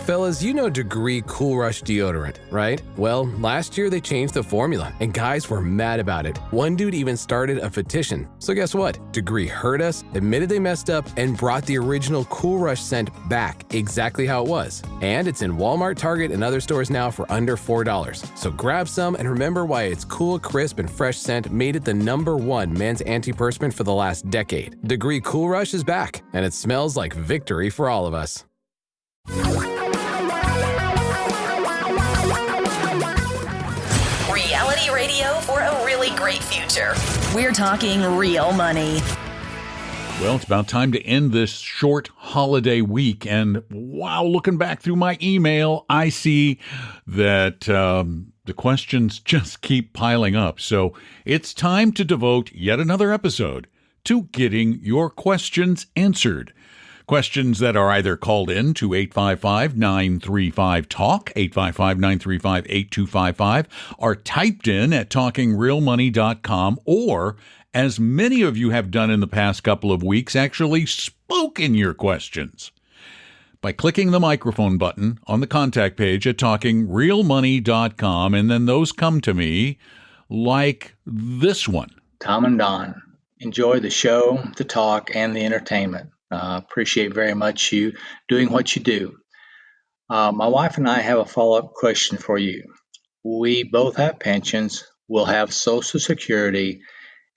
Fellas, you know Degree Cool Rush deodorant, right? Well, last year they changed the formula, and guys were mad about it. One dude even started a petition. So guess what? Degree heard us, admitted they messed up, and brought the original Cool Rush scent back exactly how it was. And it's in Walmart, Target, and other stores now for under $4. So grab some and remember why its cool, crisp, and fresh scent made it the #1 men's antiperspirant for the last decade. Degree Cool Rush is back, and it smells like victory for all of us. Reality radio for a really great future. We're talking real money. Well, it's about time to end this short holiday week. And wow, looking back through my email, I see that the questions just keep piling up. So it's time to devote yet another episode to getting your questions answered. Questions that are either called in to 855-935-TALK, 855-935-8255, are typed in at talkingrealmoney.com, or, as many of you have done in the past couple of weeks, actually spoken your questions by clicking the microphone button on the contact page at talkingrealmoney.com, and then those come to me like this one. Tom and Don, enjoy the show, the talk, and the entertainment. Appreciate very much you doing what you do. My wife and I have a follow-up question for you. We both have pensions, will have Social Security,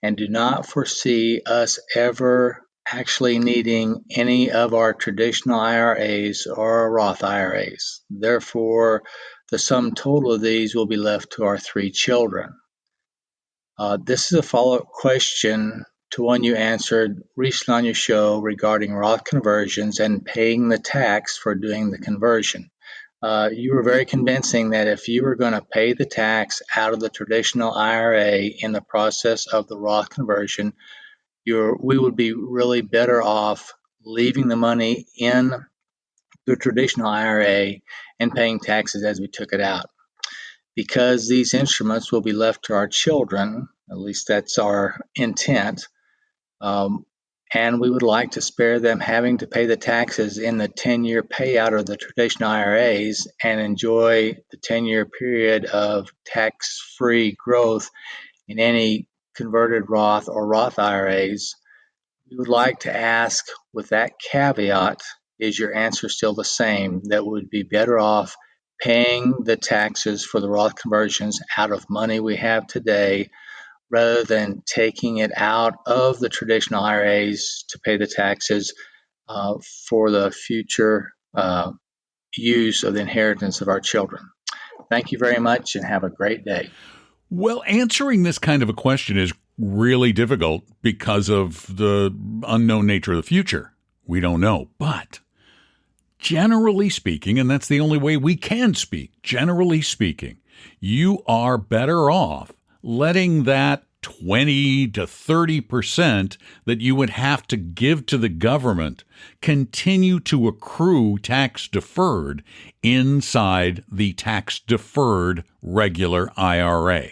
and do not foresee us ever actually needing any of our traditional IRAs or Roth IRAs. Therefore, the sum total of these will be left to our 3 children. This is a follow-up question to one you answered recently on your show regarding Roth conversions and paying the tax for doing the conversion. You were very convincing that if you were going to pay the tax out of the traditional IRA in the process of the Roth conversion, we would be really better off leaving the money in the traditional IRA and paying taxes as we took it out. Because these instruments will be left to our children, at least that's our intent, and we would like to spare them having to pay the taxes in the 10-year payout of the traditional IRAs and enjoy the 10-year period of tax-free growth in any converted Roth or Roth IRAs. We would like to ask, with that caveat, is your answer still the same, that we would be better off paying the taxes for the Roth conversions out of money we have today rather than taking it out of the traditional IRAs to pay the taxes for the future use of the inheritance of our children? Thank you very much and have a great day. Well, answering this kind of a question is really difficult because of the unknown nature of the future. We don't know. But generally speaking, and that's the only way we can speak, generally speaking, you are better off letting that 20 to 30% that you would have to give to the government continue to accrue tax deferred inside the tax deferred regular IRA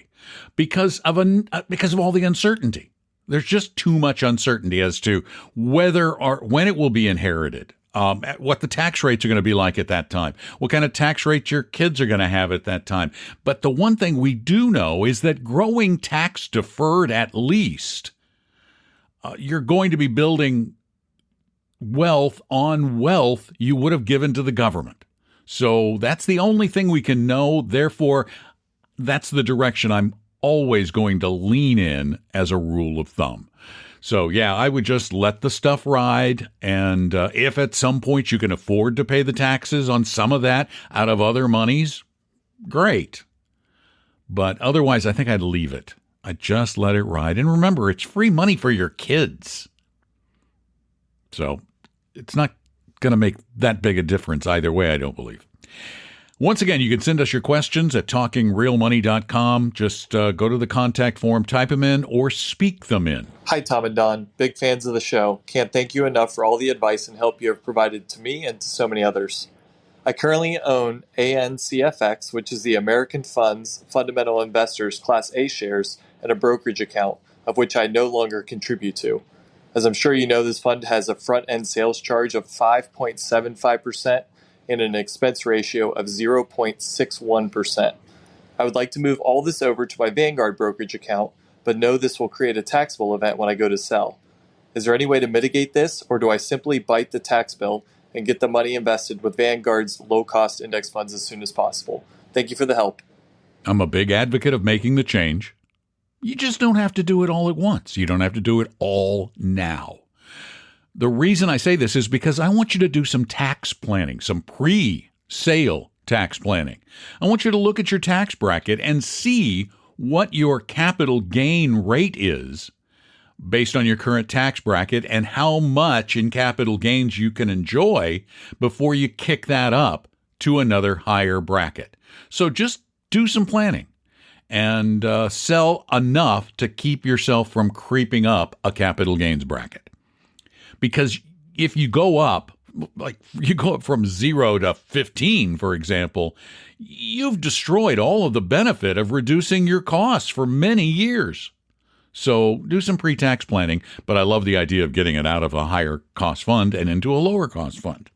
because of all the uncertainty. There's just too much uncertainty as to whether or when it will be inherited. What the tax rates are going to be like at that time, what kind of tax rate your kids are going to have at that time. But the one thing we do know is that growing tax deferred, at least, you're going to be building wealth on wealth you would have given to the government. So that's the only thing we can know. Therefore, that's the direction I'm always going to lean in as a rule of thumb. So, yeah, I would just let the stuff ride. And if at some point you can afford to pay the taxes on some of that out of other monies, great. But otherwise, I think I'd leave it. I'd just let it ride. And remember, it's free money for your kids. So it's not going to make that big a difference either way, I don't believe. Once again, you can send us your questions at talkingrealmoney.com. Just go to the contact form, type them in, or speak them in. Hi, Tom and Don. Big fans of the show. Can't thank you enough for all the advice and help you have provided to me and to so many others. I currently own ANCFX, which is the American Funds Fundamental Investors Class A shares, and a brokerage account, of which I no longer contribute to. As I'm sure you know, this fund has a front-end sales charge of 5.75%, and an expense ratio of 0.61%. I would like to move all this over to my Vanguard brokerage account, but know this will create a taxable event when I go to sell. Is there any way to mitigate this, or do I simply bite the tax bill and get the money invested with Vanguard's low-cost index funds as soon as possible? Thank you for the help. I'm a big advocate of making the change. You just don't have to do it all at once. You don't have to do it all now. The reason I say this is because I want you to do some tax planning, some pre-sale tax planning. I want you to look at your tax bracket and see what your capital gain rate is based on your current tax bracket and how much in capital gains you can enjoy before you kick that up to another higher bracket. So just do some planning and sell enough to keep yourself from creeping up a capital gains bracket. Because if you go up, like you go up from 0 to 15, for example, you've destroyed all of the benefit of reducing your costs for many years. So do some pre-tax planning, but I love the idea of getting it out of a higher cost fund and into a lower cost fund.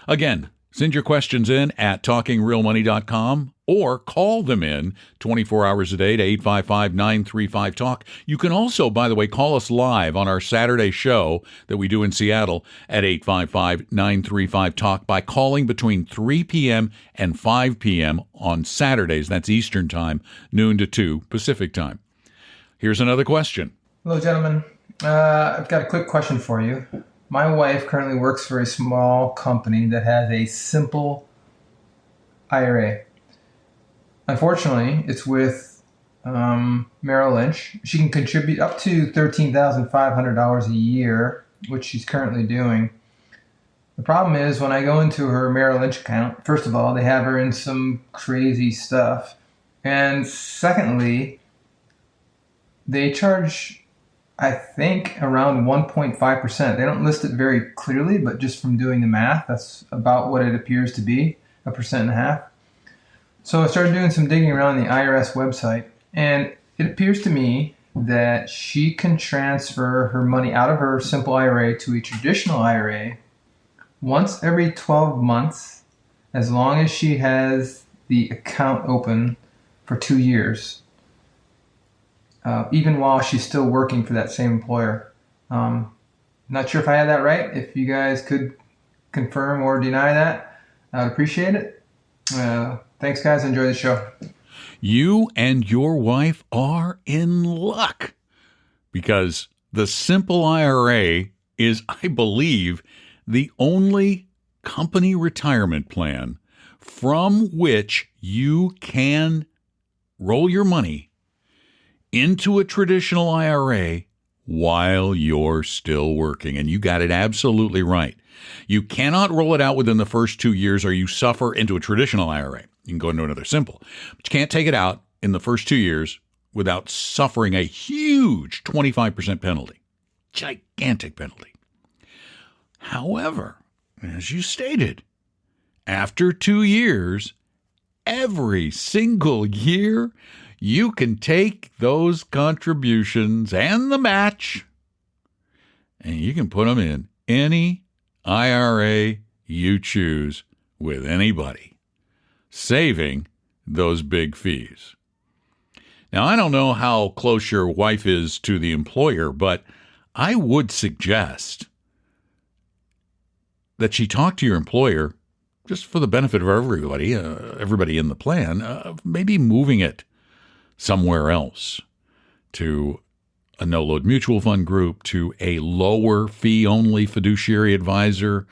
Again, send your questions in at talkingrealmoney.com or call them in 24 hours a day to 855-935-TALK. You can also, by the way, call us live on our Saturday show that we do in Seattle at 855-935-TALK by calling between 3 p.m. and 5 p.m. on Saturdays. That's Eastern Time, noon to 2 Pacific Time. Here's another question. Hello, gentlemen. I've got a quick question for you. My wife currently works for a small company that has a simple IRA. Unfortunately, it's with Merrill Lynch. She can contribute up to $13,500 a year, which she's currently doing. The problem is when I go into her Merrill Lynch account, first of all, they have her in some crazy stuff. And secondly, they charge, I think, around 1.5%. They don't list it very clearly, but just from doing the math, that's about what it appears to be, 1.5%. So I started doing some digging around the IRS website, and it appears to me that she can transfer her money out of her simple IRA to a traditional IRA once every 12 months, as long as she has the account open for 2 years, even while she's still working for that same employer. Not sure if I had that right. If you guys could confirm or deny that, I'd appreciate it. Thanks, guys. Enjoy the show. You and your wife are in luck because the simple IRA is, I believe, the only company retirement plan from which you can roll your money into a traditional IRA while you're still working. And you got it absolutely right. You cannot roll it out within the first 2 years or you suffer into a traditional IRA. You can go into another simple, but you can't take it out in the first 2 years without suffering a huge 25% penalty. Gigantic penalty. However, as you stated, after 2 years, every single year, you can take those contributions and the match, and you can put them in any IRA you choose with anybody, saving those big fees. Now, I don't know how close your wife is to the employer, but I would suggest that she talk to your employer just for the benefit of everybody in the plan, maybe moving it somewhere else to a no-load mutual fund group, to a lower fee-only fiduciary advisor,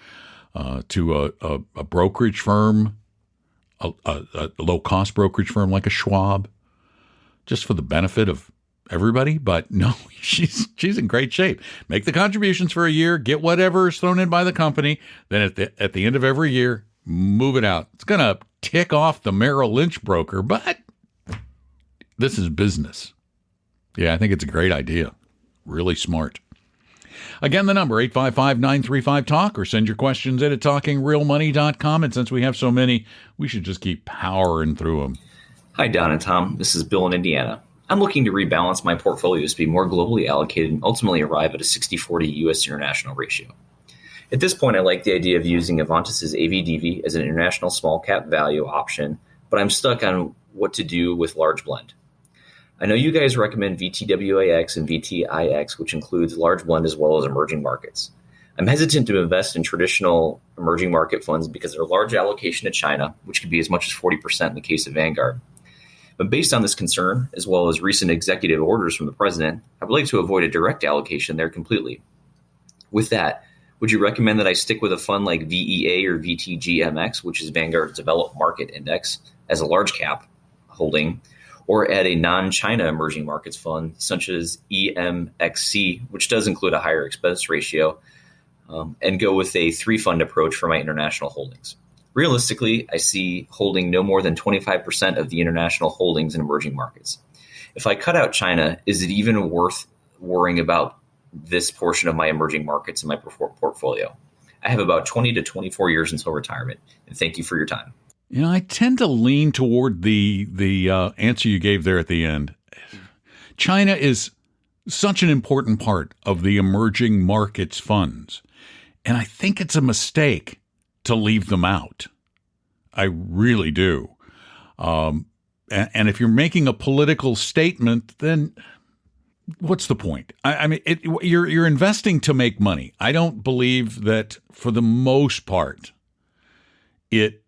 to a brokerage firm, a low-cost brokerage firm like a Schwab, just for the benefit of everybody. But no, she's in great shape. Make the contributions for a year, get whatever is thrown in by the company, then at the end of every year, move it out. It's going to tick off the Merrill Lynch broker, but this is business. Yeah, I think it's a great idea. Really smart. Again, the number, 855-935-TALK, or send your questions in at talkingrealmoney.com. And since we have so many, we should just keep powering through them. Hi, Don and Tom. This is Bill in Indiana. I'm looking to rebalance my portfolios to be more globally allocated and ultimately arrive at a 60-40 U.S. international ratio. At this point, I like the idea of using Avantis' AVDV as an international small cap value option, but I'm stuck on what to do with large blend. I know you guys recommend VTWAX and VTIX, which includes large blend as well as emerging markets. I'm hesitant to invest in traditional emerging market funds because their large allocation to China, which could be as much as 40% in the case of Vanguard. But based on this concern, as well as recent executive orders from the president, I would like to avoid a direct allocation there completely. With that, would you recommend that I stick with a fund like VEA or VTGMX, which is Vanguard's Developed Market Index, as a large cap holding, or add a non-China emerging markets fund such as EMXC, which does include a higher expense ratio, and go with a 3-fund approach for my international holdings? Realistically, I see holding no more than 25% of the international holdings in emerging markets. If I cut out China, is it even worth worrying about this portion of my emerging markets in my portfolio? I have about 20 to 24 years until retirement, and thank you for your time. I tend to lean toward the answer you gave there at the end. China is such an important part of the emerging markets funds, and I think it's a mistake to leave them out. I really do. And if you're making a political statement, then what's the point? I mean, you're investing to make money. I don't believe that for the most part, it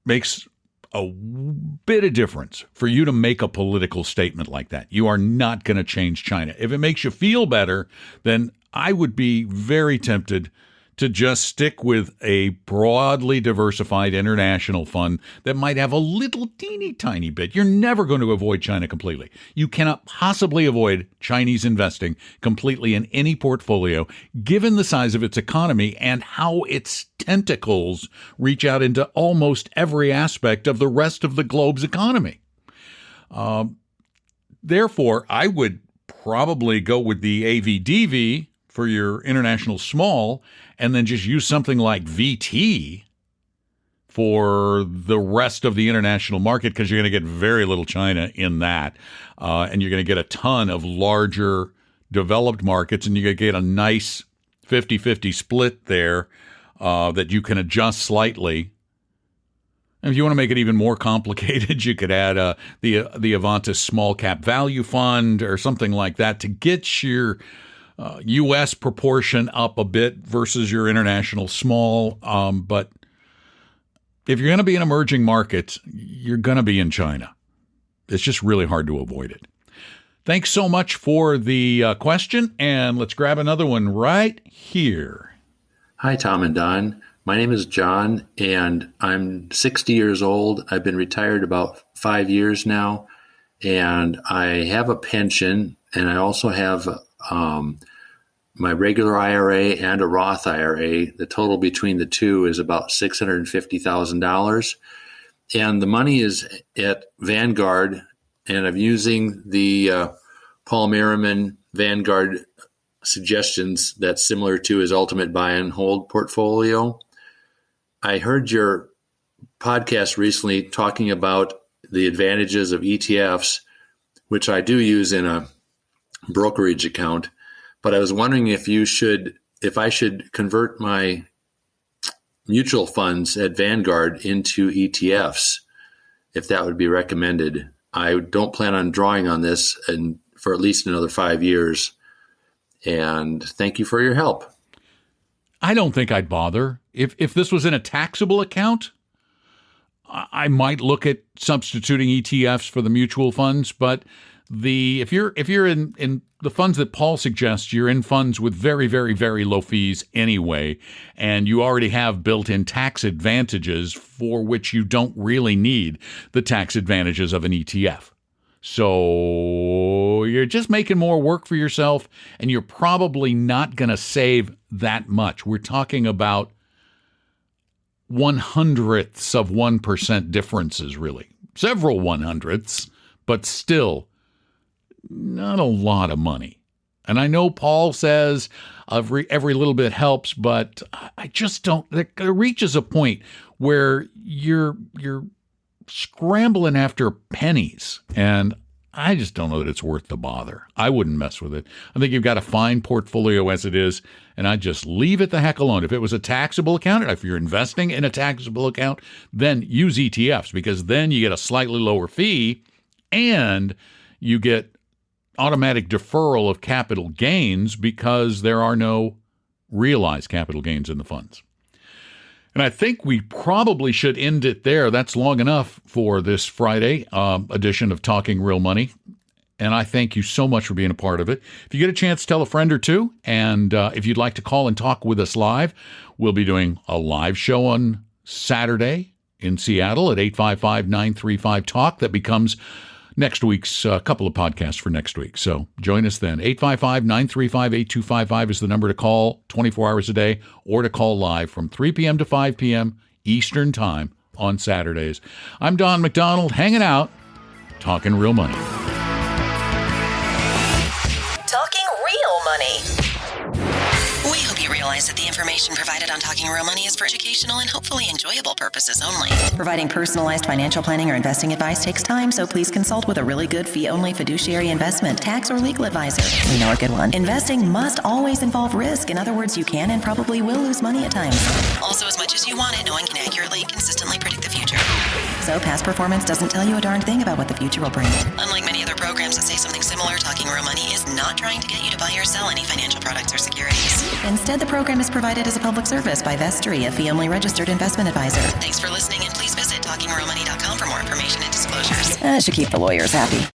makes a bit of difference for you to make a political statement like that. You are not going to change China. If it makes you feel better, then I would be very tempted to just stick with a broadly diversified international fund that might have a little teeny tiny bit. You're never going to avoid China completely. You cannot possibly avoid Chinese investing completely in any portfolio, given the size of its economy and how its tentacles reach out into almost every aspect of the rest of the globe's economy. Therefore, I would probably go with the AVDV for your international small, and then just use something like VT for the rest of the international market, because you're going to get very little China in that. And you're going to get a ton of larger developed markets, and you're going to get a nice 50-50 split there that you can adjust slightly. And if you want to make it even more complicated, you could add the Avantis Small Cap Value Fund or something like that to get your U.S. proportion up a bit versus your international small. But if you're going to be in emerging markets, you're going to be in China. It's just really hard to avoid it. Thanks so much for the question, and let's grab another one right here. Hi, Tom and Don. My name is John, and I'm 60 years old. I've been retired about 5 years now, and I have a pension, and I also have my regular IRA and a Roth IRA. The total between the two is about $650,000. And the money is at Vanguard, and I'm using the Paul Merriman Vanguard suggestions that's similar to his ultimate buy and hold portfolio. I heard your podcast recently talking about the advantages of ETFs, which I do use in a brokerage account, but I was wondering if I should convert my mutual funds at Vanguard into ETFs, if that would be recommended. I don't plan on drawing on this for at least another 5 years. And thank you for your help. I don't think I'd bother. If this was in a taxable account, I might look at substituting ETFs for the mutual funds, but if you're in the funds that Paul suggests, you're in funds with very, very, very low fees anyway, and you already have built-in tax advantages for which you don't really need the tax advantages of an ETF. So you're just making more work for yourself, and you're probably not going to save that much. We're talking about 1/100ths of 1% differences, really. Several 1/100ths, but still not a lot of money. And I know Paul says every little bit helps, but I just don't. It reaches a point where you're scrambling after pennies, and I just don't know that it's worth the bother. I wouldn't mess with it. I think you've got a fine portfolio as it is, and I'd just leave it the heck alone. If it was a taxable account, if you're investing in a taxable account, then use ETFs, because then you get a slightly lower fee and you get automatic deferral of capital gains because there are no realized capital gains in the funds. And I think we probably should end it there. That's long enough for this Friday edition of Talking Real Money. And I thank you so much for being a part of it. If you get a chance, tell a friend or two. And if you'd like to call and talk with us live, we'll be doing a live show on Saturday in Seattle at 855-935-TALK. That becomes next week's couple of podcasts for next week. So join us then. 855-935-8255 is the number to call 24 hours a day, or to call live from 3 p.m. to 5 p.m. Eastern Time on Saturdays. I'm Don McDonald, hanging out, talking real money. Talking Real Money. We hope you realize that the information provided on Talking Real Money is for educational and hopefully enjoyable purposes only. Providing personalized financial planning or investing advice takes time, so please consult with a really good fee-only fiduciary investment, tax, or legal advisor. We know a good one. Investing must always involve risk. In other words, you can and probably will lose money at times. Also, as much as you want it, no one can accurately and consistently predict the future. So past performance doesn't tell you a darn thing about what the future will bring. Unlike many other programs that say something similar, Talking Real Money is not trying to get you to buy or sell any financial products or securities. Instead, the program is provided as a public service by Vestry, a fee-only registered investment advisor. Thanks for listening, and please visit TalkingRealMoney.com for more information and disclosures. That should keep the lawyers happy.